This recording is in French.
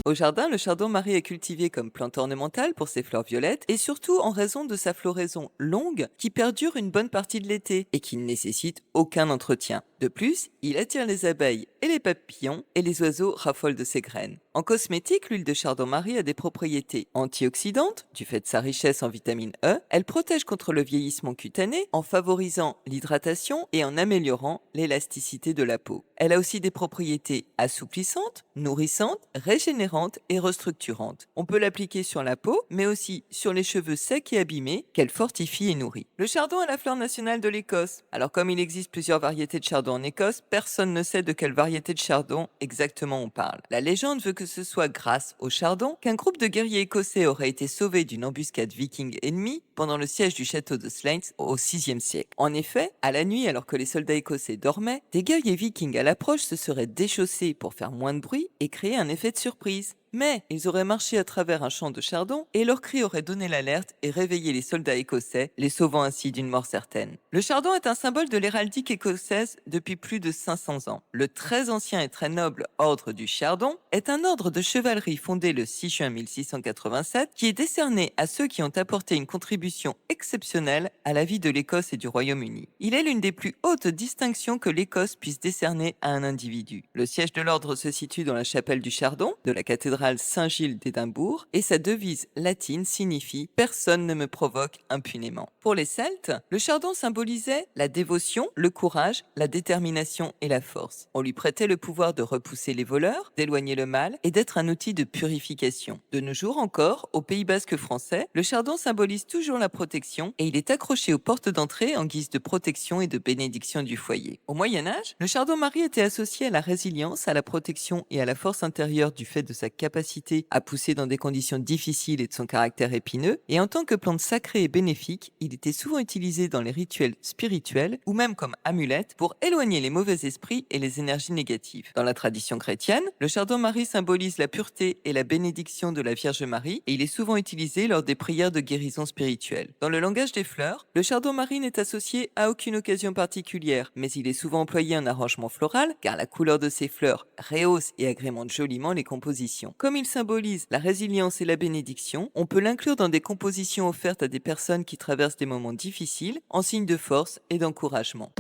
Au jardin, le chardon-marie est cultivé comme plante ornementale pour ses fleurs violettes et surtout en raison de sa floraison longue qui perdure une bonne partie de l'été et qui ne nécessite aucun entretien. De plus, il attire les abeilles et les papillons et les oiseaux raffolent de ses graines. En cosmétique, l'huile de chardon-marie a des propriétés antioxydantes du fait de sa richesse en vitamine E. Elle protège contre le vieillissement cutané en favorisant l'hydratation et en améliorant l'élasticité de la peau. Elle a aussi des propriétés assouplissantes, nourrissantes, régénérantes et restructurantes. On peut l'appliquer sur la peau, mais aussi sur les cheveux secs et abîmés qu'elle fortifie et nourrit. Le chardon est la fleur nationale de l'Écosse. Alors comme il existe plusieurs variétés de chardon en Écosse, personne ne sait de quelle variété de chardon exactement on parle. La légende veut que ce soit grâce au chardon qu'un groupe de guerriers écossais aurait été sauvé d'une embuscade viking ennemie pendant le siège du château de Slains au VIe siècle. En effet, à la nuit, alors que les soldats écossais dormaient, des guerriers vikings à l'approche se seraient déchaussés pour faire moins de bruit et créer un effet de surprise. Mais ils auraient marché à travers un champ de chardon et leur cri aurait donné l'alerte et réveillé les soldats écossais, les sauvant ainsi d'une mort certaine. Le chardon est un symbole de l'héraldique écossaise depuis plus de 500 ans. Le très ancien et très noble ordre du chardon est un ordre de chevalerie fondé le 6 juin 1687 qui est décerné à ceux qui ont apporté une contribution exceptionnelle à la vie de l'Écosse et du Royaume-Uni. Il est l'une des plus hautes distinctions que l'Écosse puisse décerner à un individu. Le siège de l'ordre se situe dans la chapelle du Chardon de la cathédrale Saint-Gilles d'Édimbourg et sa devise latine signifie "Personne ne me provoque impunément". Pour les Celtes, le chardon symbolisait la dévotion, le courage, la détermination et la force. On lui prêtait le pouvoir de repousser les voleurs, d'éloigner le mal et d'être un outil de purification. De nos jours encore, au Pays basque français, le chardon symbolise toujours la protection et il est accroché aux portes d'entrée en guise de protection et de bénédiction du foyer. Au Moyen Âge, le chardon-marie était associé à la résilience, à la protection et à la force intérieure du fait de sa capacité à pousser dans des conditions difficiles et de son caractère épineux, et en tant que plante sacrée et bénéfique, il était souvent utilisé dans les rituels spirituels ou même comme amulette pour éloigner les mauvais esprits et les énergies négatives. Dans la tradition chrétienne, le chardon-marie symbolise la pureté et la bénédiction de la Vierge Marie et il est souvent utilisé lors des prières de guérison spirituelle. Dans le langage des fleurs, le chardon-marie n'est associé à aucune occasion particulière, mais il est souvent employé en arrangement floral car la couleur de ses fleurs rehausse et agrémente joliment les compositions. Comme il symbolise la résilience et la bénédiction, on peut l'inclure dans des compositions offertes à des personnes qui traversent des moments difficiles, en signe de force et d'encouragement.